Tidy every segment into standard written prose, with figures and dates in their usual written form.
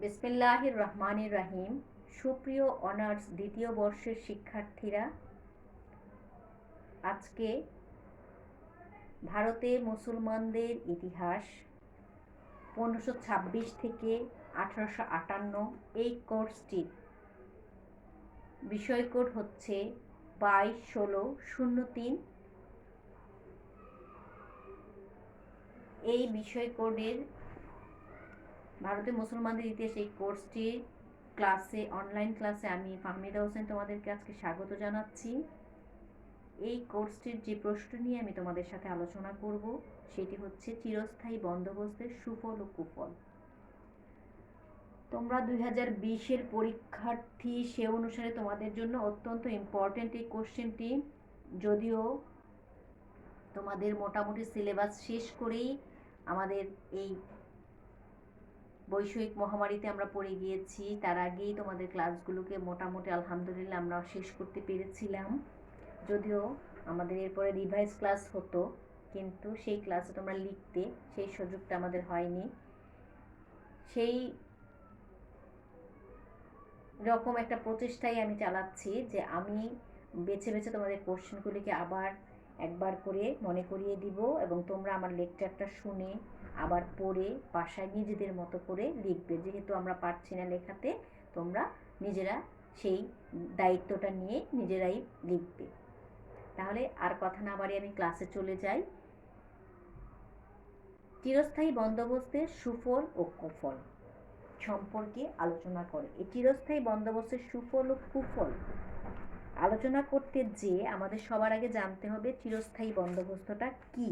বিসমিল্লাহির রহমানির রহিম। সুপ্রিয় অনার্স দ্বিতীয় বর্ষের শিক্ষার্থীরা, আজকে ভারতে মুসলমানদের ইতিহাস 1526 থেকে 1858 এই কোর্সটির বিষয় কোড হচ্ছে 22-16-03। এই বিষয় কোডের ভারতে মুসলমানদের ইতিহাস এই কোর্সটির অনলাইন ক্লাসে আমি ফাহমিদা হোসেন তোমাদেরকে আজকে স্বাগত জানাচ্ছি। এই কোর্সটির যে প্রশ্ন নিয়ে আমি তোমাদের সাথে আলোচনা করব সেটি হচ্ছে চিরস্থায়ী বন্দোবস্তের সুফল ও কুফল। তোমরা 2020-এর পরীক্ষার্থী, সে অনুসারে তোমাদের জন্য অত্যন্ত ইম্পর্ট্যান্ট এই কোশ্চেনটি। যদিও তোমাদের মোটামুটি সিলেবাস শেষ করেই আমাদের এই বৈষয়িক মহামারীতে আমরা পড়ে গিয়েছি, তার আগেই তোমাদের ক্লাসগুলোকে মোটামুটি আলহামদুলিল্লাহ আমরা শেষ করতে পেরেছিলাম। যদিও আমাদের এরপরে রিভাইজ ক্লাস হতো, কিন্তু সেই ক্লাসে তোমরা লিখতে সেই সুযোগটা আমাদের হয়নি। সেই রকম একটা প্রচেষ্টাই আমি চালাচ্ছি যে আমি বেছে বেছে তোমাদের কোশ্চেনগুলিকে আবার একবার করে মনে করিয়ে দিব এবং তোমরা আমার লেকচারটা শুনে আবার পড়ে বাসায় নিজেদের মতো করে লিখবে। যেহেতু আমরা পারছি না লেখাতে, তোমরা নিজেরা সেই দায়িত্বটা নিয়ে নিজেরাই লিখবে। তাহলে আর কথা না বাড়িয়ে আমি ক্লাসে চলে যাই। চিরস্থায়ী বন্দোবস্তের সুফল ও কুফল সম্পর্কে আলোচনা করে। এই চিরস্থায়ী বন্দোবস্তের সুফল ও কুফল আলোচনা করতে যে আমাদের সবার আগে জানতে হবে চিরস্থায়ী বন্দোবস্তটা কি।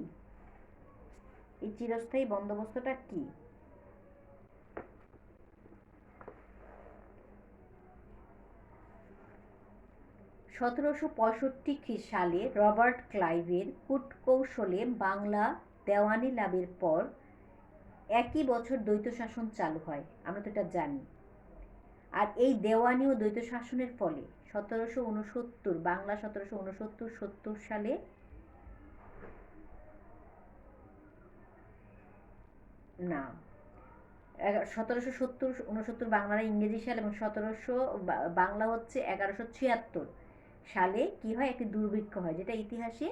এই চিরস্থায়ী বন্দোবস্তটা কি? (1765 সালে রবার্ট ক্লাইভের কূটকৌশলে বাংলা দেওয়ানি লাভের পর একই বছর দ্বৈত শাসন চালু হয়, আমরা তো এটা জানি। আর এই দেওয়ানি ও দ্বৈত শাসনের ফলে 1769 বাংলা 1769-70 সালে না 1770-69 বাংলার ইংরেজি সাল এবং 1700 বাংলা হচ্ছে 1176 সালে কি হয়, একটি দুর্ভিক্ষ হয়, যেটা ইতিহাসে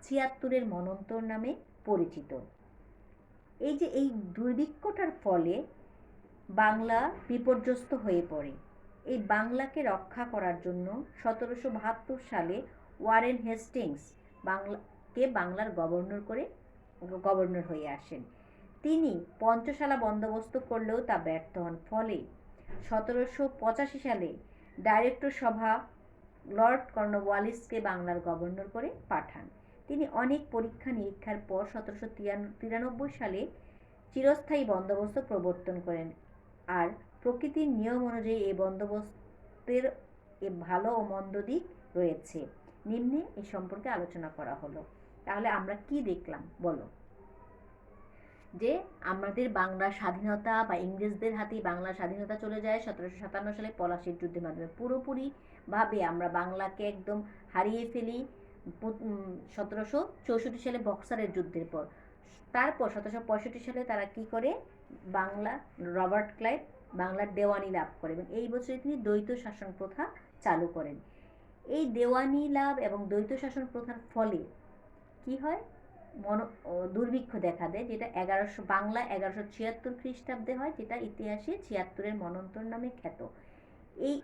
76-এর মনন্তর নামে পরিচিত। এই যে এই দুর্ভিক্ষটার ফলে বাংলা বিপর্যস্ত হয়ে পড়ে। এই বাংলাকে রক্ষা করার জন্য 1772 সালে ওয়ারেন হেস্টিংস বাংলার গভর্নর হয়ে আসেন। তিনি পঞ্চশালা বন্দোবস্ত করলেও তা ব্যর্থ হন। ফলে 1785 সালে ডাইরেক্টর সভা লর্ড কর্নওয়ালিসকে বাংলার গভর্নর করে পাঠান। তিনি অনেক পরীক্ষা নিরীক্ষার পর 1793 সালে চিরস্থায়ী বন্দোবস্ত প্রবর্তন করেন। আর প্রকৃতির নিয়ম অনুযায়ী এই বন্দোবস্তের ভালো ও মন্দ দিক রয়েছে। নিম্নে এই সম্পর্কে আলোচনা করা হলো। তাহলে আমরা কি দেখলাম বলো? যে আমাদের বাংলার স্বাধীনতা বা ইংরেজদের হাতেই বাংলার স্বাধীনতা চলে যায় 1757 সালে পলাশীর যুদ্ধের মাধ্যমে। পুরোপুরিভাবে আমরা বাংলাকে একদম হারিয়ে ফেলি 1764 সালে বক্সারের যুদ্ধের পর। তারপর 1765 সালে তারা কি করে, রবার্ট ক্লাইভ বাংলার দেওয়ানি লাভ করে এবং এই বছরে তিনি দ্বৈত শাসন প্রথা চালু করেন। এই দেওয়ানি লাভ এবং দ্বৈত শাসন প্রথার ফলে কি হয়, দুর্ভিক্ষ দেখা দেয়, যেটা বাংলা 1176 খ্রিস্টাব্দে হয়, যেটা ইতিহাসে 76-এর মনন্তর নামে খ্যাত। এই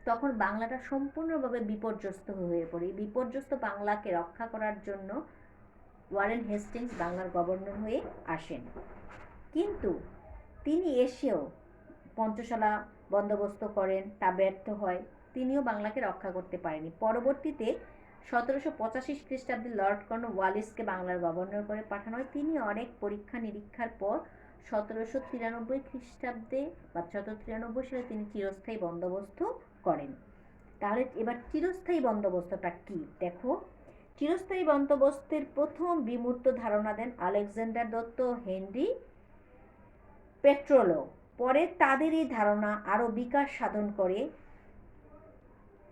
তখন বাংলাটা সম্পূর্ণভাবে বিপর্যস্ত হয়ে পড়ে। বিপর্যস্ত বাংলাকে রক্ষা করার জন্য ওয়ারেন হেস্টিংস বাংলার গভর্নর হয়ে আসেন। কিন্তু তিনি এসেও পঞ্চশালা বন্দোবস্ত করেন, তা ব্যর্থ হয়। তিনিও বাংলাকে রক্ষা করতে পারেনি। পরবর্তীতে 1785 খ্রিস্টাব্দে লর্ড কর্নওয়ালিসকে বাংলার গভর্নর করে পাঠানো হয়। তিনি অনেক পরীক্ষা নিরীক্ষার পর 1793 খ্রিস্টাব্দে বা 1793 সালে তিনি চিরস্থায়ী বন্দোবস্ত করেন। তাহলে এবার চিরস্থায়ী বন্দোবস্তটা কি দেখো। চিরস্থায়ী বন্দোবস্তের প্রথম বিমূর্ত ধারণা দেন আলেকজান্ডার দত্ত ও হেনরি পেট্রোলো। পরে তাদের এই ধারণা আরও বিকাশ সাধন করে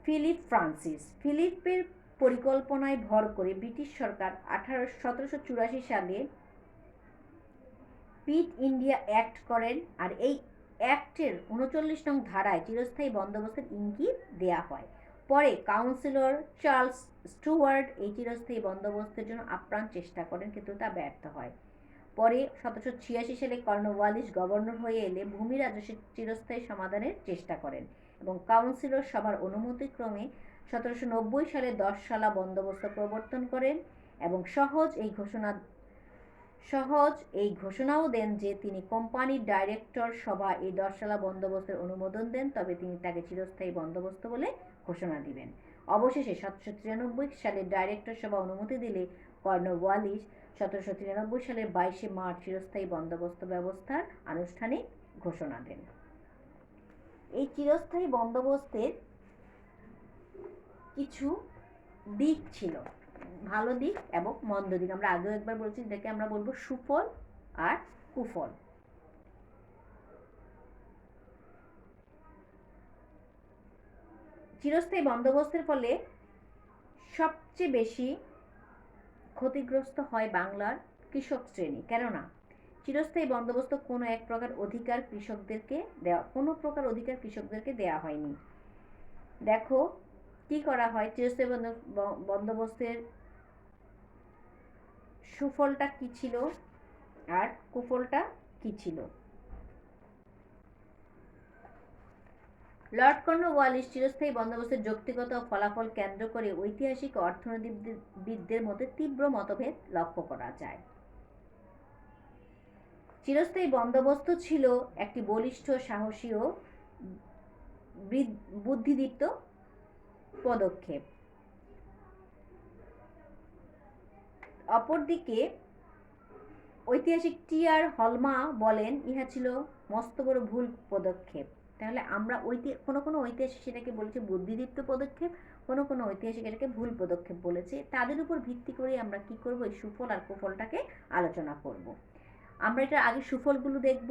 ফিলিপ ফ্রান্সিস। ফিলিপের পরিকল্পনায় ভর করে ব্রিটিশ সরকার 1784 সালে পিট ইন্ডিয়া অ্যাক্ট করেন। আর এই অ্যাক্টের 39 নং ধারায় চিরস্থায়ী বন্দোবস্তের ইঙ্গিত দেয়া হয়। পরে কাউন্সিলর চার্লস স্টুয়ার্ট এই চিরস্থায়ী বন্দোবস্তের জন্য আপ্রাণ চেষ্টা করেন, কিন্তু তা ব্যর্থ হয়। পরে 1786 সালে কর্নওয়ালিস গভর্নর হয়ে এলে ভূমি রাজস্বের চিরস্থায়ী সমাধানের চেষ্টা করেন এবং কাউন্সিলর সভার অনুমতিক্রমে 1790 সালে 10 সালা বন্দোবস্ত প্রবর্তন করেন এবং সহজ এই ঘোষণাও দেন যে তিনি কোম্পানির ডাইরেক্টর সভা এই 10 সালা বন্দোবস্তের অনুমোদন দেন, তবে তিনি তাকে চিরস্থায়ী বন্দোবস্ত বলে ঘোষণা দিবেন। অবশেষে 1793 সালে ডাইরেক্টর সভা অনুমতি দিলে কর্নওয়ালিস 1793 সালের 22 মার্চ চিরস্থায়ী বন্দোবস্ত ব্যবস্থার আনুষ্ঠানিক ঘোষণা দেন। এই চিরস্থায়ী বন্দোবস্তের কিছু দিক ছিল, ভালো দিক এবং মন্দ দিক। আমরা আগেও একবার বলছি, যেটাকে আমরা বলবো সুফল আর কুফল। চিরস্থায়ী বন্দোবস্তের ফলে সবচেয়ে বেশি ক্ষতিগ্রস্ত হয় বাংলার কৃষক শ্রেণী। কেননা চিরস্থায়ী বন্দোবস্ত কোনো প্রকার অধিকার কৃষকদেরকে দেওয়া হয়নি। দেখো কি করা হয়, চিরস্থায়ী বন্দোবস্তের সুফলটা কি ছিল আর কুফলটা কি ছিল। লর্ড কর্নওয়ালিস চিরস্থায়ী বন্দোবস্তের যৌক্তিকতা ও ফলাফল কেন্দ্র করে ঐতিহাসিক ও অর্থনীতিবিদদের মধ্যে তীব্র মতভেদ লক্ষ্য করা যায়। চিরস্থায়ী বন্দোবস্ত ছিল একটি বলিষ্ঠ, সাহসী ও বুদ্ধিদীপ্ত পদক্ষেপ। অপরদিকে ঐতিহাসিক টি.আর. হলমা বলেন, ইহা ছিল মস্ত বড় ভুল পদক্ষেপ। তাহলে আমরা কোনো ঐতিহাসিক সেটাকে বলেছে বুদ্ধিদীপ্ত পদক্ষেপ, কোনো ঐতিহাসিক এটাকে ভুল পদক্ষেপ বলেছে। তাদের উপর ভিত্তি করে আমরা কি করব, এই সুফল আর কুফলটাকে আলোচনা করব। আমরা এটার আগে সুফলগুলো দেখব।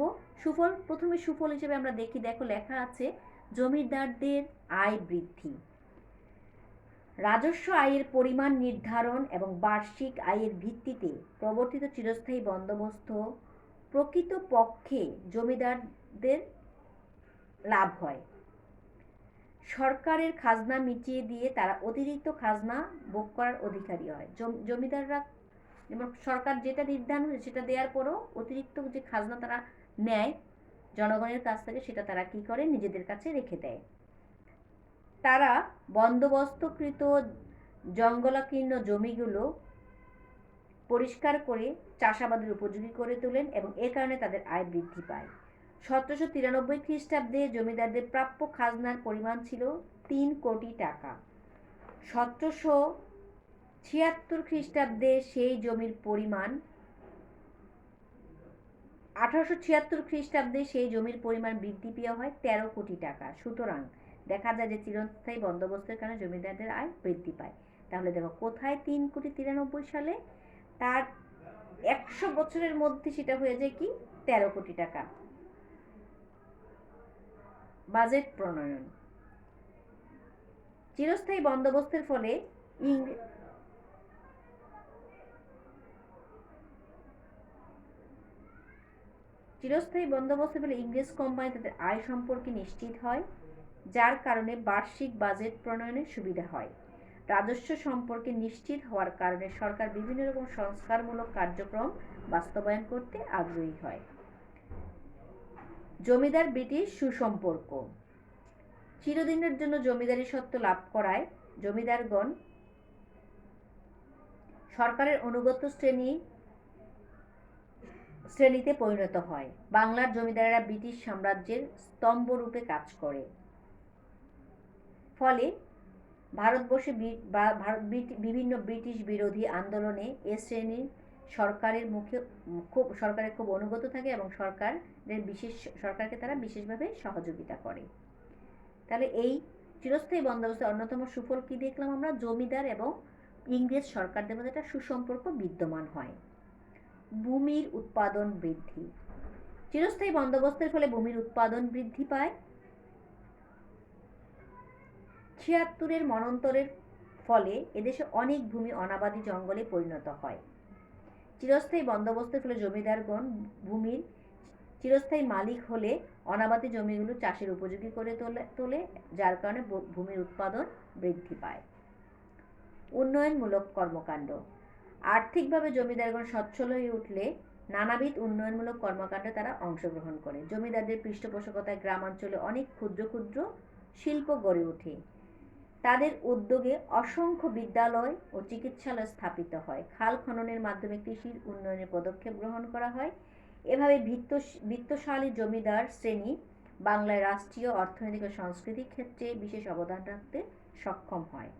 প্রথমে সুফল হিসেবে আমরা দেখি, দেখো লেখা আছে জমিদারদের আয় বৃদ্ধি। রাজস্ব আয়ের পরিমাণ নির্ধারণ এবং বার্ষিক আয়ের ভিত্তিতে প্রবর্তিত চিরস্থায়ী বন্দোবস্ত প্রকৃতপক্ষে জমিদারদের লাভ হয়। সরকারের খাজনা মিটিয়ে দিয়ে তারা অতিরিক্ত খাজনা ভোগ করার অধিকারী হয়। জমিদাররা যেমন সরকার যেটা নির্ধারণ সেটা দেওয়ার পরও অতিরিক্ত যে খাজনা তারা নেয় জনগণের কাছ থেকে, সেটা তারা কি করে, নিজেদের কাছে রেখে দেয়। তারা বন্দোবস্তকৃত জঙ্গলাকীর্ণ জমিগুলো পরিষ্কার করে চাষাবাদের উপযোগী করে তোলেন এবং এ কারণে তাদের আয় বৃদ্ধি পায়। 1793 খ্রিস্টাব্দে জমিদারদের প্রাপ্য খাজনার পরিমাণ ছিল 3 কোটি টাকা। 1776 খ্রিস্টাব্দে সেই জমির পরিমাণ 1876 খ্রিস্টাব্দে সেই জমির পরিমাণ বৃদ্ধি পেয়ে হয় 13 কোটি টাকা। সুতরাং দেখা যায় যে চিরস্থায়ী বন্দোবস্তের কারণে জমিদারদের আয় বৃদ্ধি পায়। তাহলে দেখো কোথায় 3,93 সালে, তার 100 বছরের মধ্যে সেটা হয়ে যায় কি 13 কোটি টাকা। বাজেট প্রণয়ন। চিরস্থায়ী বন্দোবস্তের ফলে ইংরেজ কোম্পানি তাদের আয় সম্পর্কে নিশ্চিত হয়, যার কারণে বার্ষিক বাজেট প্রণয়নের সুবিধা হয়। রাজস্ব সম্পর্কে নিশ্চিত হওয়ার কারণে সরকার বিভিন্ন রকম সংস্কারমূলক কার্যক্রম বাস্তবায়ন করতে আগ্রহী হয়। জমিদার ব্রিটিশ সুসম্পর্ক। চিরদিনের জন্য জমিদারি সত্ত্ব লাভ করায় জমিদারগণ সরকারের অনুগত শ্রেণীতে পরিণত হয়। বাংলার জমিদারেরা ব্রিটিশ সাম্রাজ্যের স্তম্ভরূপে কাজ করে। ফলে ভারতবর্ষে বিভিন্ন ব্রিটিশ বিরোধী আন্দোলনে এ শ্রেণীর সরকারের খুব অনুগত থাকে এবং সরকারকে তারা বিশেষভাবে সহযোগিতা করে। তাহলে এই চিরস্থায়ী বন্দোবস্তের অন্যতম সুফল কি দেখলাম আমরা, জমিদার এবং ইংরেজ সরকারদের মধ্যে একটা সুসম্পর্ক বিদ্যমান হয়। ভূমির উৎপাদন বৃদ্ধি। চিরস্থায়ী বন্দোবস্তের ফলে ভূমির উৎপাদন বৃদ্ধি পায়। 76 মন্বন্তরের ফলে এদেশে অনেক ভূমি অনাবাদি জঙ্গলে পরিণত হয়। চিরস্থায়ী বন্দোবস্তের ফলে জমিদারগণ ভূমির চিরস্থায়ী মালিক হলে অনাবাদি জমিগুলো চাষের উপযোগী করে তোলে, যার কারণে ভূমির উৎপাদন বৃদ্ধি পায়। উন্নয়নমূলক কর্মকাণ্ড। আর্থিকভাবে জমিদারগণ সচ্ছল হয়ে উঠলে নানাবিধ উন্নয়নমূলক কর্মকাণ্ডে তারা অংশগ্রহণ করে। জমিদারদের পৃষ্ঠপোষকতায় গ্রামাঞ্চলে অনেক ক্ষুদ্র ক্ষুদ্র শিল্প গড়ে ওঠে। তাদের উদ্যোগে অসংখ্য বিদ্যালয় ও চিকিৎসালয় স্থাপিত হয়। খাল খননের মাধ্যমে কৃষির উন্নয়নের পদক্ষেপ গ্রহণ করা হয়। এভাবে বিত্তশালী জমিদার শ্রেণী বাংলায় রাষ্ট্রীয় অর্থনৈতিক ও সাংস্কৃতিক ক্ষেত্রে বিশেষ অবদান রাখতে সক্ষম হয়।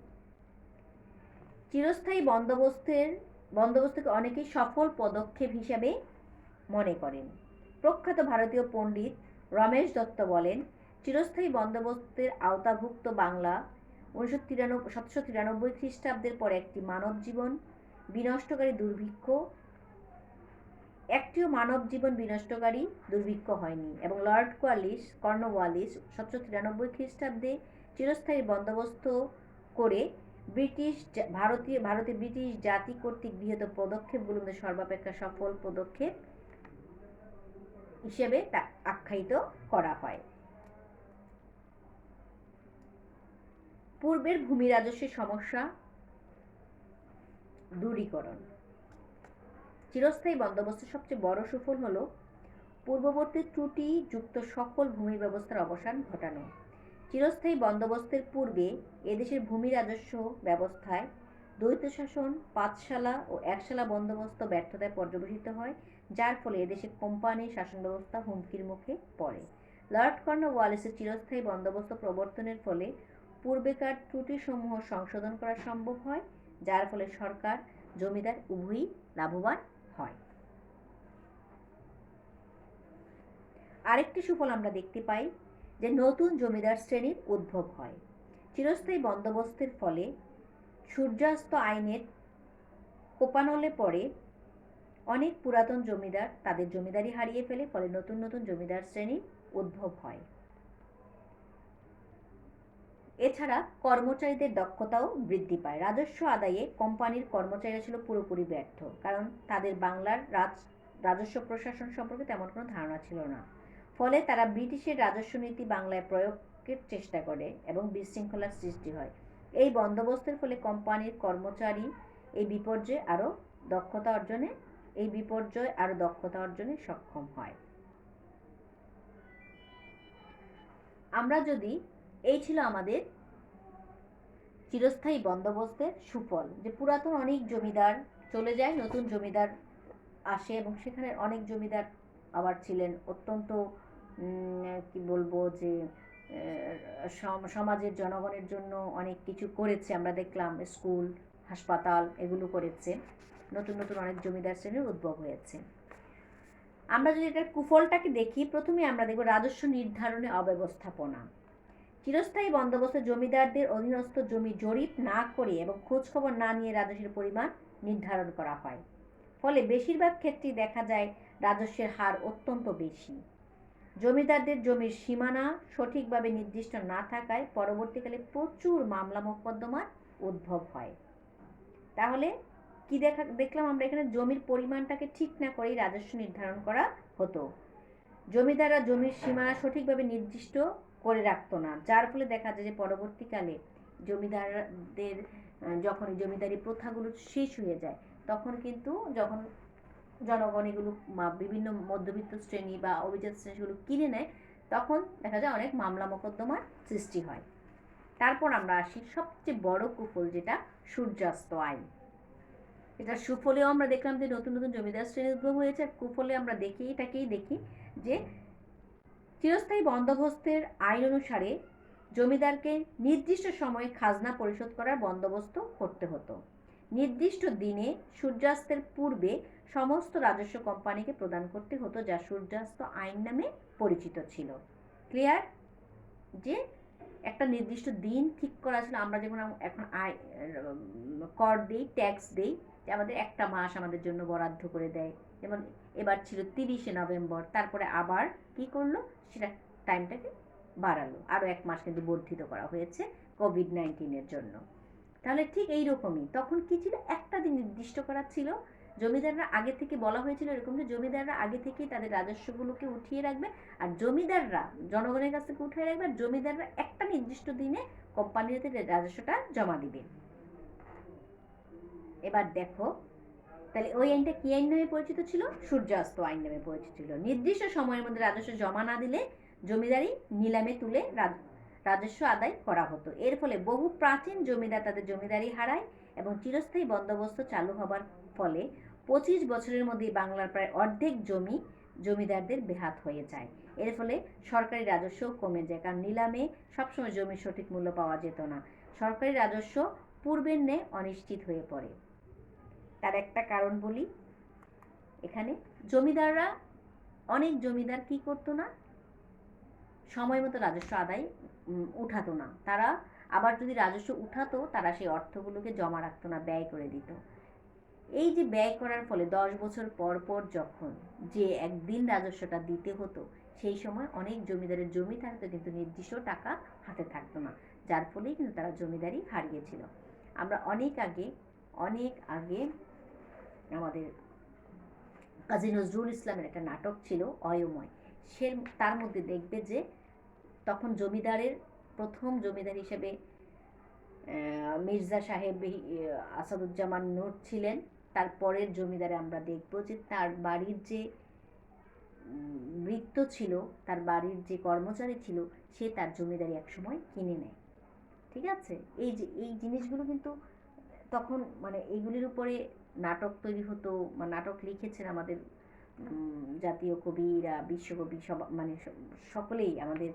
চিরস্থায়ী বন্দোবস্তকে অনেকেই সফল পদক্ষেপ হিসাবে মনে করেন। প্রখ্যাত ভারতীয় পণ্ডিত রমেশ দত্ত বলেন, চিরস্থায়ী বন্দোবস্তের আওতাভুক্ত বাংলা 1793 খ্রিস্টাব্দের পরে একটি মানব জীবন বিনষ্টকারী দুর্ভিক্ষ হয়নি, এবং লর্ড কর্নওয়ালিস 1793 খ্রিস্টাব্দে চিরস্থায়ী বন্দোবস্ত করে ভারতে ব্রিটিশ জাতি কর্তৃক গৃহীত পদক্ষেপগুলোর মধ্যে সর্বাপেক্ষা সফল পদক্ষেপ হিসেবে তা আখ্যায়িত করা হয়। পূর্বের ভূমি রাজস্বের সমস্যা দূরীকরণ। চিরস্থায়ী বন্দোবস্তের সবচেয়ে বড় সুফল হল পূর্ববর্তী ত্রুটি যুক্ত সকল ভূমি ব্যবস্থার অবসান ঘটানো। চিরস্থায়ী বন্দোবস্তের পূর্বে এদেশের ভূমি রাজস্ব ব্যবস্থায় দ্বৈত শাসন, পাঁচশালা ও একশালা বন্দোবস্ত ব্যর্থতায় পর্যবসিত হয়, যার ফলে এদেশে কোম্পানির শাসন ব্যবস্থা হুমকির মুখে পড়ে। লর্ড কর্নওয়ালিসের চিরস্থায়ী বন্দোবস্ত প্রবর্তনের ফলে পূর্বেকার ত্রুটিসমূহ সংশোধন করা সম্ভব হয়, যার ফলে সরকার, জমিদার উভয়ই লাভবান হয়। আরেকটি সুফল আমরা দেখতে পাই যে নতুন জমিদার শ্রেণীর উদ্ভব হয়। চিরস্থায়ী বন্দোবস্তের ফলে সূর্যাস্ত আইনের কোপানলে পড়ে অনেক পুরাতন জমিদার তাদের জমিদারি হারিয়ে ফেলে, ফলে নতুন নতুন জমিদার শ্রেণীর উদ্ভব হয়। এছাড়া কর্মচারীদের দক্ষতাও বৃদ্ধি পায়। রাজস্ব আদায়ে কোম্পানির কর্মচারীরা ছিল পুরোপুরি ব্যর্থ, কারণ তাদের বাংলার রাজস্ব প্রশাসন সম্পর্কে তেমন কোনো ধারণা ছিল না। ফলে তারা ব্রিটিশের রাজস্ব নীতি বাংলায় প্রয়োগের চেষ্টা করে এবং বিশৃঙ্খলার সৃষ্টি হয়। এই বন্দোবস্তের ফলে কোম্পানির কর্মচারী এই বিপর্যয় আরও দক্ষতা অর্জনে সক্ষম হয়। আমরা যদি এই ছিল আমাদের চিরস্থায়ী বন্দোবস্তের সুফল, যে পুরাতন অনেক জমিদার চলে যায়, নতুন জমিদার আসে, এবং সেখানে অনেক জমিদার আবার ছিলেন অত্যন্ত কি বলবো যে সমাজের জনগণের জন্য অনেক কিছু করেছে। আমরা দেখলাম স্কুল, হাসপাতাল এগুলো করেছে। নতুন নতুন অনেক জমিদার শ্রেণীর উদ্ভব হয়েছে। আমরা যদি এটার কুফলটাকে দেখি, প্রথমে আমরা দেখব রাজস্ব নির্ধারণে অব্যবস্থাপনা। চিরস্থায়ী বন্দোবস্তে জমিদারদের অধীনস্থ জমি জরিপ না করে এবং খোঁজখবর না নিয়ে রাজস্বের পরিমাণ নির্ধারণ করা হয়। ফলে বেশিরভাগ ক্ষেত্রেই দেখা যায় রাজস্বের হার অত্যন্ত বেশি। জমিদারদের জমির সীমানা সঠিকভাবে নির্দিষ্ট না থাকায় পরবর্তীকালে প্রচুর মামলা মোকদ্দমার উদ্ভব হয়। তাহলে কি দেখলাম আমরা এখানে, জমির পরিমাণটাকে ঠিক না করেই রাজস্ব নির্ধারণ করা হতো। জমিদাররা জমির সীমানা সঠিকভাবে নির্দিষ্ট করে রাখতো না, যার ফলে দেখা যায় যে পরবর্তীকালে জমিদারদের যখন জমিদারি প্রথাগুলো শেষ হয়ে যায়, তখন কিন্তু যখন জনগণ এগুলো বিভিন্ন মধ্যবিত্ত শ্রেণী বা অভিজাত শ্রেণীগুলো কিনে নেয়, তখন দেখা যায় অনেক মামলা মোকদ্দমার সৃষ্টি হয়। তারপর আমরা আসি সবচেয়ে বড় কুফল, যেটা সূর্যাস্ত আইন। এটা সুফলেও আমরা দেখলাম যে নতুন নতুন জমিদার শ্রেণীর উদ্ভব হয়েছে, আর কুফলে আমরা এটাকেই দেখি যে চিরস্থায়ী বন্দোবস্তের আইন অনুসারে জমিদারকে নির্দিষ্ট সময়ে খাজনা পরিশোধ করার বন্দোবস্ত করতে হতো। নির্দিষ্ট দিনে সূর্যাস্তের পূর্বে সমস্ত রাজস্ব কোম্পানিকে প্রদান করতে হতো, যা সূর্যাস্ত আইন নামে পরিচিত ছিল। ক্লিয়ার? যে একটা নির্দিষ্ট দিন ঠিক করা ছিল। আমরা যেমন এখন কর দিই, ট্যাক্স দিই, যে আমাদের একটা মাস আমাদের জন্য বরাদ্দ করে দেয়। যেমন এবার ছিল 30শে নভেম্বর, তারপরে আবার কি করলো, সেটা টাইমটাকে বাড়ালো, আরও এক মাস কিন্তু বর্ধিত করা হয়েছে কোভিড-19 জন্য। তাহলে ঠিক এই রকমই তখন কি ছিল, একটা দিন নির্দিষ্ট করা ছিল জমিদাররা আগে থেকে বলা হয়েছিল এরকম যে জমিদাররা আগে থেকেই তাদের রাজস্বগুলোকে উঠিয়ে রাখবে, আর জমিদাররা জনগণের কাছ থেকে উঠিয়ে রাখবে, আর জমিদাররা একটা নির্দিষ্ট দিনে কোম্পানিতে রাজস্বটা জমা দিবে। এবার দেখো, তাহলে ওই আইনটা কি আইন নামে পরিচিত ছিল? সূর্যাস্ত আইন নামে পরিচিত ছিল। নির্দিষ্ট সময়ের মধ্যে রাজস্ব জমা না দিলে জমিদারি নিলামে তুলে রাজস্ব আদায় করা হতো। এর ফলে বহু প্রাচীন জমিদার তাদের জমিদারি হারায় এবং চিরস্থায়ী বন্দোবস্ত চালু হবার ফলে 25 বছরের মধ্যেই বাংলার প্রায় অর্ধেক জমি জমিদারদের বেহাত হয়ে যায়। এর ফলে সরকারি রাজস্ব কমে যায়, কারণ নিলামে সবসময় জমির সঠিক মূল্য পাওয়া যেত না। সরকারি রাজস্ব পূর্বের ন্যায় অনিশ্চিত হয়ে পড়ে। তার একটা কারণ বলি, এখানে জমিদাররা, অনেক জমিদার কি করতো না, সময় মতো রাজস্ব আদায় উঠাতো না। তারা আবার যদি রাজস্ব উঠাতো, তারা সেই অর্থগুলোকে জমা রাখতো না, ব্যয় করে দিত। এই যে ব্যয় করার ফলে 10 বছর পর পর যখন যে একদিন রাজস্বটা দিতে হতো, সেই সময় অনেক জমিদারের জমি থাকতো কিন্তু নির্দিষ্ট টাকা হাতে থাকতো না, যার ফলেই কিন্তু তারা জমিদারি হারিয়েছিল। আমরা অনেক আগে আমাদের কাজী নজরুল ইসলামের একটা নাটক ছিল অয়ময়, তার মধ্যে দেখবে যে তখন জমিদারের প্রথম জমিদার হিসেবে মির্জা সাহেব আসাদুজ্জামান নূর ছিলেন। তারপরের জমিদারে আমরা দেখব যে তার বাড়ির যে ভৃত্য ছিল, তার বাড়ির যে কর্মচারী ছিল, সে তার জমিদারি একসময় কিনে নেয়। ঠিক আছে, এই জিনিসগুলো কিন্তু তখন মানে এইগুলির উপরে নাটক তৈরি হতো, বা নাটক লিখেছেন আমাদের জাতীয় কবিরা, বিশ্বকবি, সব মানে সকলেই আমাদের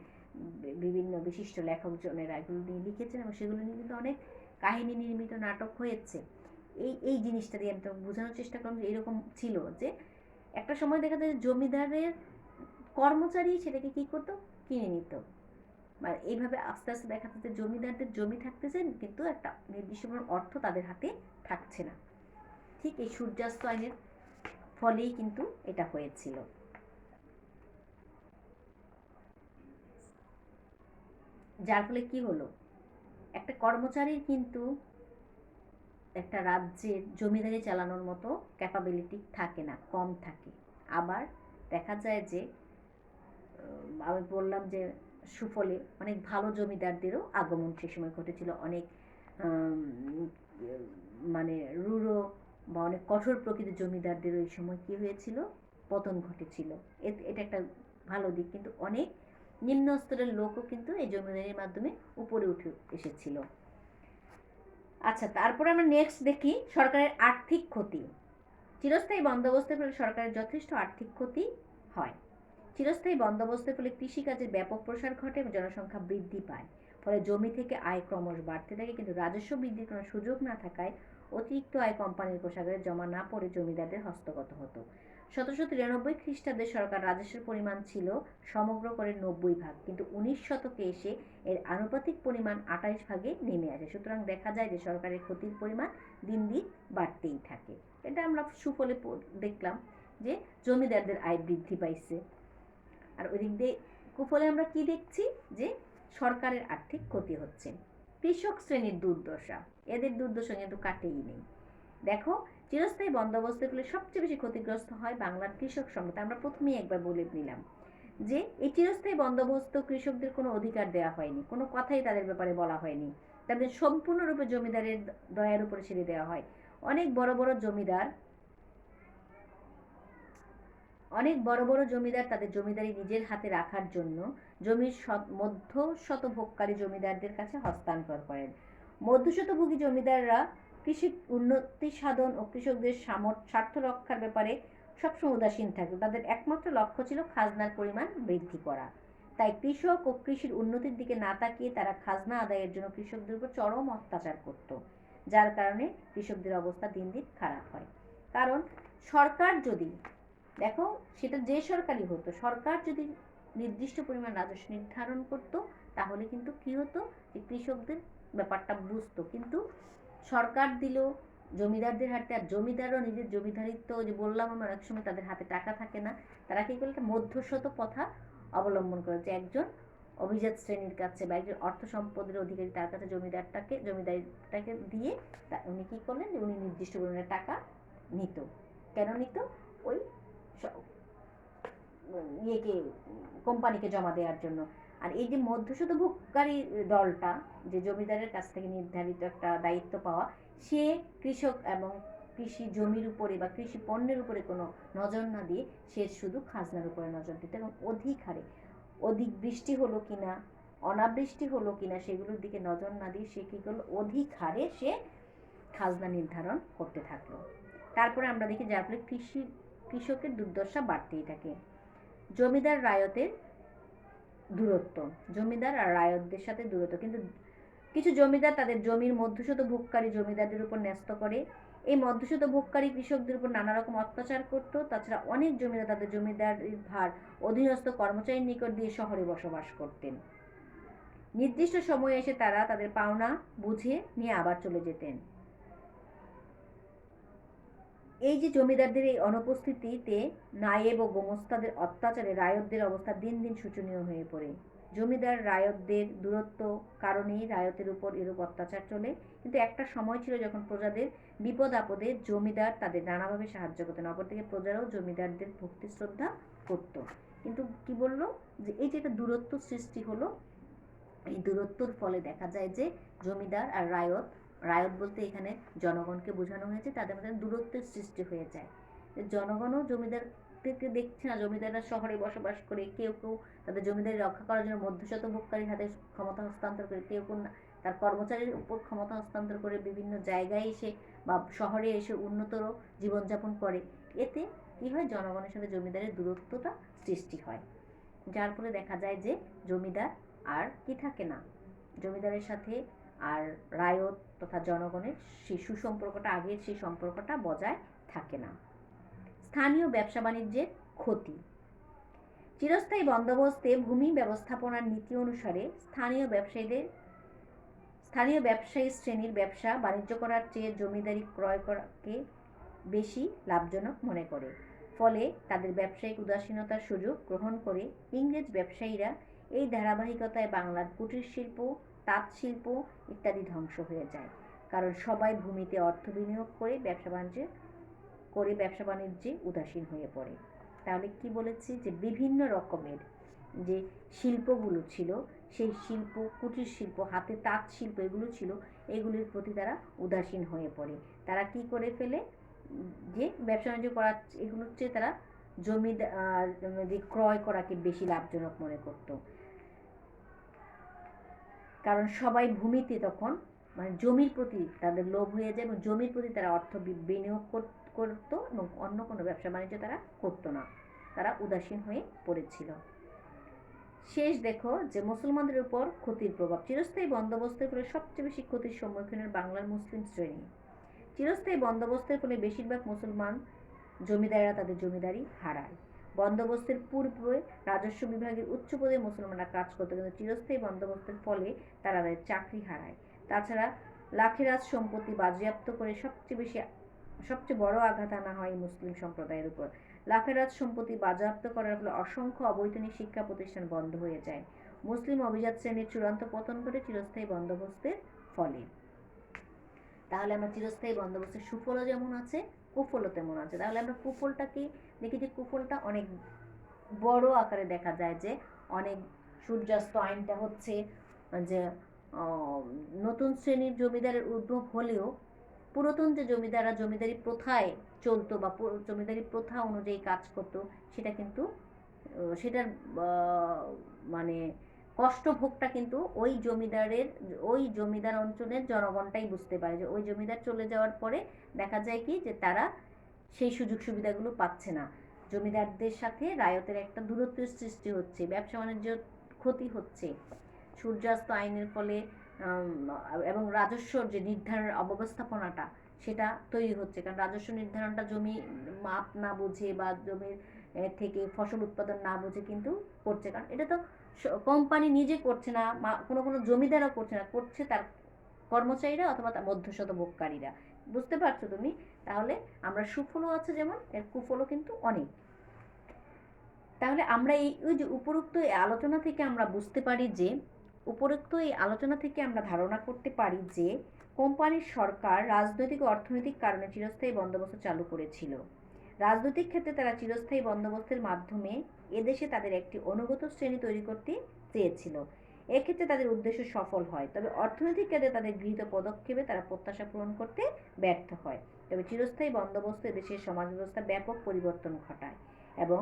বিভিন্ন বিশিষ্ট লেখকজনেরা এগুলো নিয়ে লিখেছেন, এবং সেগুলো নিয়ে কিন্তু অনেক কাহিনী নির্মিত নাটক হয়েছে। এই জিনিসটা দিয়ে আমি তো বোঝানোর চেষ্টা করলাম যে এরকম ছিল যে একটা সময় দেখা যায় জমিদারের কর্মচারী সেটাকে কী করতো, কিনে নিত। মানে এইভাবে আস্তে আস্তে দেখা যাচ্ছে জমিদারদের জমি থাকতেছে কিন্তু একটা নির্দিষ্ট অর্থ তাদের হাতে থাকছে না। ঠিক এই সূর্যাস্ত আইনের ফলেই কিন্তু এটা হয়েছিল। যার ফলে কি হলো, একটা কর্মচারীর কিন্তু একটা রাজ্যের জমিদারি চালানোর মতো ক্যাপাবিলিটি থাকে না, কম থাকে। আবার দেখা যায় যে আমি বললাম যে সুফলে অনেক ভালো জমিদারদেরও আগমন সে সময় ঘটেছিল। অনেক মানে রূঢ় বা অনেক কঠোর প্রকৃতির জমিদারদের ওই সময় কী হয়েছিল, পতন ঘটেছিল। এটা একটা ভালো দিক। কিন্তু অনেক নিম্ন স্তরের লোকও কিন্তু এই জমিদারির মাধ্যমে উপরে উঠে এসেছিল। আচ্ছা, তারপরে আমরা নেক্সট দেখি সরকারের আর্থিক ক্ষতি। চিরস্থায়ী বন্দোবস্তের ফলে সরকারের যথেষ্ট আর্থিক ক্ষতি হয়। চিরস্থায়ী বন্দোবস্তের ফলে কৃষিকাজের ব্যাপক প্রসার ঘটে এবং জনসংখ্যা বৃদ্ধি পায়। ফলে জমি থেকে আয় ক্রমশ বাড়তে থাকে, কিন্তু রাজস্ব বৃদ্ধির কোনো সুযোগ না থাকায় অতিরিক্ত আয় কোম্পানির কোষাগারে জমা না পড়ে জমিদারদের হস্তগত হতো। 1793 খ্রিস্টাব্দে সরকার রাজস্বের পরিমাণ ছিল সমগ্র করে 90 ভাগ, কিন্তু 19 শতকে এসে এর আনুপাতিক পরিমাণ 28 ভাগে নেমে আসে। সুতরাং দেখা যায় যে সরকারের ক্ষতির পরিমাণ দিন দিন বাড়তেই থাকে। এটা আমরা সুফলে দেখলাম যে জমিদারদের আয় বৃদ্ধি পাইছে। আর ওই দিক দিয়ে কুফলে আমরা কি দেখছি, যে সরকারের আর্থিক ক্ষতি হচ্ছে। কৃষক শ্রেণীর দুর্দশা, এদের দুর্দশা কিন্তু কাটেই নেই। দেখো, চিরস্থায়ী বন্দোবস্তের ফলে সবচেয়ে বেশি ক্ষতিগ্রস্ত হয় বাংলার কৃষক সম্প্রদায়। আমরা প্রথমেই একবার বলে নিলাম যে এই চিরস্থায়ী বন্দোবস্ত কৃষকদের কোনো অধিকার দেওয়া হয়নি, কোনো কথাই তাদের ব্যাপারে বলা হয়নি, তাদের সম্পূর্ণরূপে জমিদারের দয়ার উপরে ছেড়ে দেওয়া হয়। অনেক বড় বড় জমিদার তাদের জমিদারি নিজের হাতে রাখার জন্য জমির মধ্যস্বত্বভোগকারী জমিদারদের কাছে হস্তান্তর করেন। মধ্যস্বত্বভোগী জমিদাররা কৃষি উন্নতি সাধন ও কৃষকদের স্বার্থ রক্ষার ব্যাপারে সবসময় উদাসীন থাকত। তাদের একমাত্র লক্ষ্য ছিল খাজনার পরিমাণ বৃদ্ধি করা। তাই কৃষক ও কৃষির উন্নতির দিকে না তাকিয়ে তারা খাজনা আদায়ের জন্য কৃষকদের উপর চরম অত্যাচার করত, যার কারণে কৃষকদের অবস্থা দিন দিন খারাপ হয়। কারণ সরকার যদি, দেখো সেটা যে সরকারই হতো, সরকার যদি নির্দিষ্ট পরিমাণ রাজস্ব নির্ধারণ করত, তাহলে কিন্তু কি হতো, যে কৃষকদের ব্যাপারটা বুঝতো। কিন্তু সরকার দিল জমিদারদের হাতে, আর জমিদারও নিজের জমিদারিত্ব, যে বললাম আমার এক সময় তাদের হাতে টাকা থাকে না, তারা কি করলো, একটা মধ্যস্বত পথা অবলম্বন করেছে। একজন অভিজাত শ্রেণীর কাছে বা একজন অর্থ সম্পদের অধিকারী তার কাছে জমিদারিটাকে দিয়ে উনি কী করলেন, উনি নির্দিষ্ট পরিমাণে টাকা নিত। কেন নিত? ওই ইয়েকে, কোম্পানিকে জমা দেওয়ার জন্য। আর এই যে মধ্যস্বত্বভোগকারী দলটা, যে জমিদারের কাছ থেকে নির্ধারিত একটা দায়িত্ব পাওয়া, সে কৃষক এবং কৃষি জমির উপরে বা কৃষি পণ্যের উপরে কোনো নজর না দিয়ে সে শুধু খাজনার উপরে নজর দিত, এবং অধিক হারে অধিক বৃষ্টি হলো কিনা, অনাবৃষ্টি হলো কিনা সেগুলোর দিকে নজর না দিয়ে সে কী করলো, অধিক হারে সে খাজনা নির্ধারণ করতে থাকলো। তারপরে আমরা দেখি যার ফলে কৃষকের দুর্দশা বাড়তেই থাকে। জমিদার রায়তের দূরত্ব, জমিদার আর রায়তদের সাথে দূরত্ব। কিন্তু কিছু জমিদার তাদের জমির মধ্যস্বত্বভোগকারী জমিদারদের উপর ন্যস্ত করে। এই মধ্যস্বত্বভোগকারী কৃষকদের উপর নানা রকম অত্যাচার করত। তাছাড়া অনেক জমিদার তাদের জমিদারির ভার অধীনস্থ কর্মচারীর নিকট দিয়ে শহরে বসবাস করতেন। নির্দিষ্ট সময়ে এসে তারা তাদের পাওনা বুঝে নিয়ে আবার চলে যেতেন। এই যে জমিদারদের এই অনুপস্থিতিতে নায়েব ও গোমস্তাদের অত্যাচারে রায়তদের অবস্থা দিন দিন শোচনীয় হয়ে পড়ে। জমিদার রায়তদের দূরত্ব কারণেই রায়তের উপর এরূপ অত্যাচার চলে। কিন্তু একটা সময় ছিল যখন প্রজাদের বিপদ আপদে জমিদার তাদের নানাভাবে সাহায্য করতেন, অপরদিকে প্রজারাও জমিদারদের ভক্তি শ্রদ্ধা করত। কিন্তু কি বললো, যে এই যে একটা দূরত্ব সৃষ্টি হলো, এই দূরত্বর ফলে দেখা যায় যে জমিদার আর রায়ত, রায়ত বলতে এখানে জনগণকে বোঝানো হয়েছে, তাদের মধ্যে দূরত্বের সৃষ্টি হয়ে যায়। জনগণও জমিদারদেরকে দেখছে না, জমিদাররা শহরে বসবাস করে, কেউ কেউ তাদের জমিদারি রক্ষা করার জন্য মধ্যস্বত্বভোগকারীর হাতে ক্ষমতা হস্তান্তর করে, কেউ কেউ তার কর্মচারীর উপর ক্ষমতা হস্তান্তর করে বিভিন্ন জায়গায় এসে বা শহরে এসে উন্নতর জীবনযাপন করে। এতে কী হয়, জনগণের সাথে জমিদারের দূরত্বটা সৃষ্টি হয়, যার ফলে দেখা যায় যে জমিদার আর কি থাকে না, জমিদারের সাথে আর রায়ত তথা জনগণের সেই সুসম্পর্কটা, আগের সেই সম্পর্কটা বজায় থাকে না। স্থানীয় ব্যবসা বাণিজ্যের ক্ষতি। চিরস্থায়ী বন্দোবস্তে ভূমি ব্যবস্থাপনার নীতি অনুসারে স্থানীয় ব্যবসায়ী শ্রেণীর ব্যবসা বাণিজ্য করার চেয়ে জমিদারি ক্রয় করাকে বেশি লাভজনক মনে করে। ফলে তাদের ব্যবসায়িক উদাসীনতার সুযোগ গ্রহণ করে ইংরেজ ব্যবসায়ীরা এই ধারাবাহিকতায় বাংলার কুটির শিল্প, তাঁত শিল্প ইত্যাদি ধ্বংস হয়ে যায়। কারণ সবাই ভূমিতে অর্থ বিনিয়োগ করে ব্যবসা বাণিজ্যে উদাসীন হয়ে পড়ে। তাহলে কি বলেছি, যে বিভিন্ন রকমের যে শিল্পগুলো ছিল, সেই শিল্প, কুটির শিল্প, হাতে তাঁত শিল্প এগুলো ছিল, এগুলির প্রতি তারা উদাসীন হয়ে পড়ে। তারা কি করে ফেলে, যে ব্যবসা বাণিজ্য করার এগুলোর চেয়ে তারা জমি ক্রয় করাকে বেশি লাভজনক মনে করত। কারণ সবাই ভূমিতে তখন মানে জমির প্রতি তাদের লোভ হয়ে যায়, এবং জমির প্রতি তারা অর্থ বিনিয়োগ করত, এবং অন্য কোনো ব্যবসা বাণিজ্য তারা করতো না, তারা উদাসীন হয়ে পড়েছিল। শেষ দেখো যে মুসলমানদের উপর ক্ষতির প্রভাব। চিরস্থায়ী বন্দোবস্তের ফলে সবচেয়ে বেশি ক্ষতির সম্মুখীন বাংলার মুসলিম শ্রেণী। চিরস্থায়ী বন্দোবস্তের ফলে বেশিরভাগ মুসলমান জমিদারেরা তাদের জমিদারি হারায়। বন্দোবস্তের পূর্বে রাজস্ব বিভাগের উচ্চ পদে মুসলমানরা কাজ করত, কিন্তু চিরস্থায়ী বন্দোবস্তের ফলে তারা তাদের চাকরি হারায়। তাছাড়া লাখেরাজ সম্পত্তি বাজেয়াপ্ত করে সবচেয়ে বড় আঘাত আনা হয় মুসলিম সম্প্রদায়ের উপর। লাখেরাজ সম্পত্তি বাজেয়াপ্ত করার ফলে অসংখ্য অবৈতনিক শিক্ষা প্রতিষ্ঠান বন্ধ হয়ে যায়। মুসলিম অভিজাত শ্রেণীর চূড়ান্ত পতন ঘটে চিরস্থায়ী বন্দোবস্তের ফলে। তাহলে আমরা চিরস্থায়ী বন্দোবস্তের সুফলও যেমন আছে, কুফলও তেমন আছে। তাহলে আমরা কুফলটাকে দেখি, যে কুফলটা অনেক বড় আকারে দেখা যায়, যে অনেক সূর্যাস্ত আইনটা হচ্ছে যে নতুন শ্রেণীর জমিদারের উদ্ভব হলেও পুরাতন যে জমিদাররা জমিদারি প্রথায় চলতো বা জমিদারি প্রথা অনুযায়ী কাজ করতো, সেটা কিন্তু সেটার মানে কষ্টভোগটা কিন্তু ওই জমিদার অঞ্চলের জনগণটাই বুঝতে পারে, যে ওই জমিদার চলে যাওয়ার পরে দেখা যায় কি, যে তারা সেই সুযোগ সুবিধাগুলো পাচ্ছে না। জমিদারদের সাথে রায়তের একটা দূরত্বের সৃষ্টি হচ্ছে, ব্যবসা বাণিজ্য ক্ষতি হচ্ছে সূর্যাস্ত আইনের ফলে, এবং রাজস্বর যে নির্ধারণ অব্যবস্থাপনাটা সেটা তৈরি হচ্ছে। কারণ রাজস্ব নির্ধারণটা জমি মাপ না বুঝে বা জমির থেকে ফসল উৎপাদন না বুঝে কিন্তু করছে। কারণ এটা তো কোম্পানি নিজে করছে না, কোনো জমিদারও করছে না, করছে তার কর্মচারীরা অথবা তার মধ্যস্বত্বভোগকারীরা। বুঝতে পারছো তুমি? তাহলে আমরা সুফলও আছে যেমন, এর কুফলও কিন্তু অনেক। তাহলে আমরা ওই যে উপরোক্ত এই আলোচনা থেকে আমরা বুঝতে পারি, যে উপরোক্ত এই আলোচনা থেকে আমরা ধারণা করতে পারি যে কোম্পানির সরকার রাজনৈতিক ও অর্থনৈতিক কারণে চিরস্থায়ী বন্দোবস্ত চালু করেছিল। রাজনৈতিক ক্ষেত্রে তারা চিরস্থায়ী বন্দোবস্তের মাধ্যমে এদেশে তাদের একটি অনুগত শ্রেণী তৈরি করতে চেয়েছিল। এক্ষেত্রে তাদের উদ্দেশ্য সফল হয়, তবে অর্থনৈতিক ক্ষেত্রে তাদের গৃহীত পদক্ষেপে তারা প্রত্যাশা পূরণ করতে ব্যর্থ হয়। তবে চিরস্থায়ী বন্দোবস্ত এদেশের সমাজ ব্যবস্থা ব্যাপক পরিবর্তন ঘটায় এবং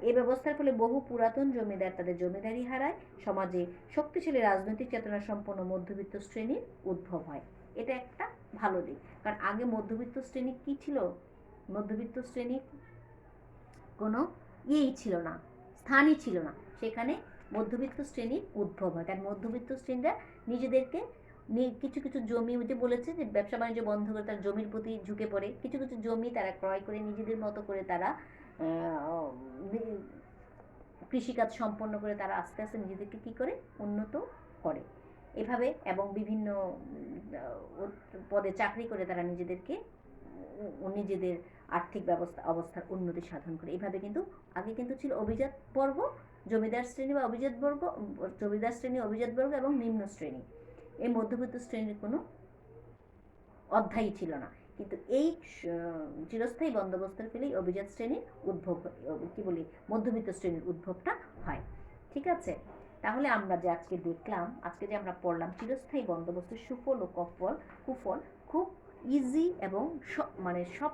এই ব্যবস্থার ফলে বহু পুরাতন জমিদার তাদের জমিদারি হারায়, সমাজে শক্তিশালী রাজনৈতিক চেতনা সম্পন্ন মধ্যবিত্ত শ্রেণীর উদ্ভব হয়। এটা একটা ভালো দিক, কারণ আগে মধ্যবিত্ত শ্রেণী কী ছিল? মধ্যবিত্ত শ্রেণী কোনো ইয়েই ছিল না, স্থানই ছিল না, সেখানে মধ্যবিত্ত শ্রেণীর উদ্ভব হয়। কারণ মধ্যবিত্ত শ্রেণীরা নিজেদেরকে কিছু কিছু জমি, যে বলেছে যে ব্যবসা বাণিজ্য বন্ধ করে তারা জমির প্রতি ঝুঁকে পড়ে, কিছু কিছু জমি তারা ক্রয় করে নিজেদের মতো করে তারা কৃষিকাজ সম্পন্ন করে তারা আস্তে আস্তে নিজেদেরকে কী করে উন্নত করে এভাবে, এবং বিভিন্ন পদে চাকরি করে তারা নিজেদেরকে নিজেদের আর্থিক অবস্থার উন্নতি সাধন করে। এভাবে কিন্তু আগে কিন্তু ছিল অভিজাত বর্গ, জমিদার শ্রেণী বা অভিজাত বর্গ, জমিদার শ্রেণী, অভিজাত বর্গ এবং নিম্ন শ্রেণী। এই মধ্যবিত্ত শ্রেণীর কোনো অধ্যায়ই ছিল না। কিন্তু এই চিরস্থায়ী বন্দোবস্তের ফলেই অভিজাত শ্রেণীর উদ্ভব, কি বলি, মধ্যবিত্ত শ্রেণীর উদ্ভবটা হয়। ঠিক আছে, তাহলে আমরা যে আজকে দেখলাম, আজকে যে আমরা পড়লাম চিরস্থায়ী বন্দোবস্তের সুফল ও কুফল, খুব ইজি এবং সব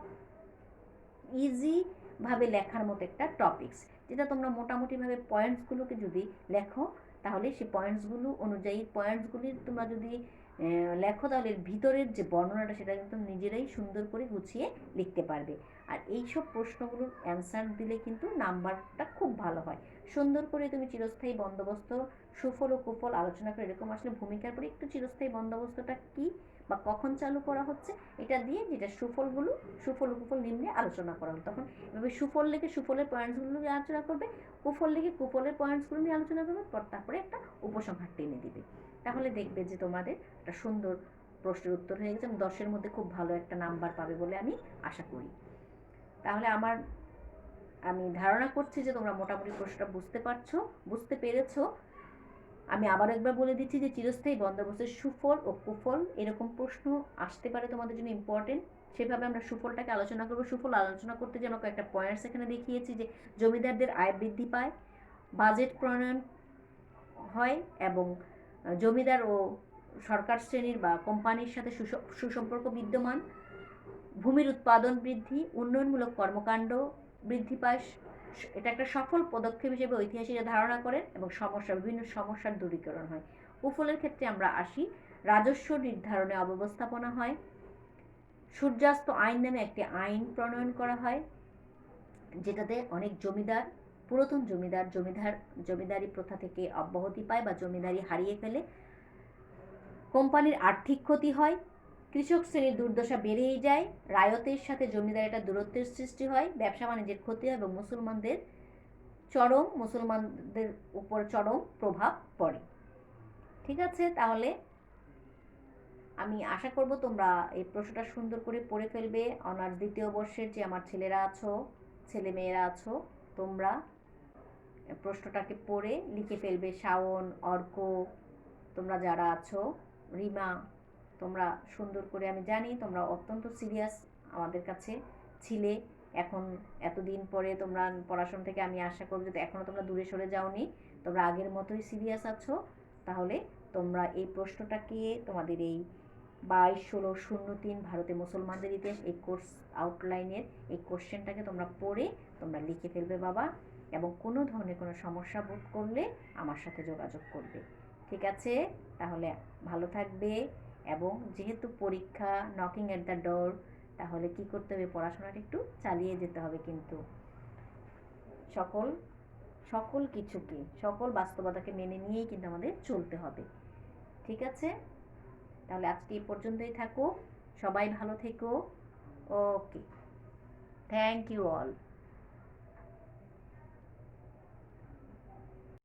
ইজিভাবে লেখার মতো একটা টপিকস, যেটা তোমরা মোটামুটিভাবে পয়েন্টসগুলোকে যদি লেখো, তাহলে সেই পয়েন্টসগুলো অনুযায়ী পয়েন্টসগুলির তোমরা যদি লেখো, তাহলে ভিতরের যে বর্ণনাটা সেটা কিন্তু নিজেরাই সুন্দর করে গুছিয়ে লিখতে পারবে। আর এইসব প্রশ্নগুলোর অ্যান্সার দিলে কিন্তু নাম্বারটা খুব ভালো হয়। সুন্দর করে তুমি চিরস্থায়ী বন্দোবস্ত সুফল ও কুফল আলোচনা করে, এরকম আসলে ভূমিকার পরে একটু চিরস্থায়ী বন্দোবস্তটা কী বা কখন চালু করা হচ্ছে এটা দিয়ে, যেটা সুফল ও কুফল নিম্নে আলোচনা করা হলো, তখন এভাবে সুফল লিখে সুফলের পয়েন্টসগুলো নিয়ে আলোচনা করবে, কুফল লিখে কুফলের পয়েন্টসগুলো নিয়ে আলোচনা করবে, তারপরে একটা উপসংহার টেনে দিবে। তাহলে দেখবে যে তোমাদের একটা সুন্দর প্রশ্নের উত্তর হয়ে গেছে, 10-এর মধ্যে খুব ভালো একটা নাম্বার পাবে বলে আমি আশা করি। তাহলে আমি ধারণা করছি যে তোমরা মোটামুটি প্রশ্নটা বুঝতে পেরেছো। আমি আবার একবার বলে দিচ্ছি যে চিরস্থায়ী বন্দোবস্তের সুফল ও কুফল, এরকম প্রশ্ন আসতে পারে তোমাদের জন্য ইম্পর্টেন্ট। সেভাবে আমরা সুফলটাকে আলোচনা করবো। সুফল আলোচনা করতে যে আমরা কয়েকটা পয়েন্টস এখানে দেখিয়েছি, যে জমিদারদের আয় বৃদ্ধি পায়, বাজেট প্রণয়ন হয় এবং জমিদার ও সরকার শ্রেণীর বা কোম্পানির সাথে সুসম্পর্ক বিদ্যমান, ভূমির উৎপাদন বৃদ্ধি, উন্নয়নমূলক কর্মকাণ্ড বৃদ্ধি পায়, এটা একটা সফল পদক্ষেপ হিসেবে ঐতিহাসিকরা ধারণা করেন এবং বিভিন্ন সমস্যার দূরীকরণ হয়। কুফলের ক্ষেত্রে আমরা আসি, রাজস্ব নির্ধারণে অব্যবস্থাপনা হয়, সূর্যাস্ত আইন নামে একটি আইন প্রণয়ন করা হয়, যেটাতে অনেক জমিদার, পুরাতন জমিদারি প্রথা থেকে অব্যাহতি পায় বা জমিদারি হারিয়ে ফেলে, কোম্পানির আর্থিক ক্ষতি হয়, কৃষক শ্রেণীর দুর্দশা বেড়েই যায়, রায়তের সাথে জমিদারিটা দূরত্বের সৃষ্টি হয়, ব্যবসা বাণিজ্যের ক্ষতি হয় এবং মুসলমানদের উপর চরম প্রভাব পড়ে। ঠিক আছে, তাহলে আমি আশা করব তোমরা এই প্রশ্নটা সুন্দর করে পড়ে ফেলবে। অনার্স দ্বিতীয় বর্ষের যে আমার ছেলেমেয়েরা আছো, তোমরা প্রশ্নটাকে পড়ে লিখে ফেলবে। শাওন, অর্ক, তোমরা যারা আছো, রিমা, তোমরা সুন্দর করে, আমি জানি তোমরা অত্যন্ত সিরিয়াস আমাদের কাছে ছিলে। এখন এতদিন পরে তোমরা পড়াশোনা থেকে আমি আশা করব যে এখনও তোমরা দূরে সরে যাওনি, তোমরা আগের মতোই সিরিয়াস আছো। তাহলে তোমরা এই প্রশ্নটাকে, তোমাদের এই 22-16-03 ভারতে মুসলমানদের ইতিহাস, এই কোর্স আউটলাইনের এই কোশ্চেনটাকে তোমরা পড়ে তোমরা লিখে ফেলবে বাবা, এবং কোনো ধরনের কোনো সমস্যা বোধ করলে আমার সাথে যোগাযোগ করবে। ঠিক আছে, তাহলে ভালো থাকবে। এবং যেহেতু পরীক্ষা নকিং এট দ্য ডোর, তাহলে কি করতে হবে, পড়াশোনাটা একটু চালিয়ে যেতে হবে, কিন্তু সকল কিছুকে, সকল বাস্তবতাকে মেনে নিয়েই কিন্তু আমাদের চলতে হবে। ঠিক আছে, তাহলে আজকে এই পর্যন্তই থাকো, সবাই ভালো থেকো। ওকে, থ্যাংক ইউ অল।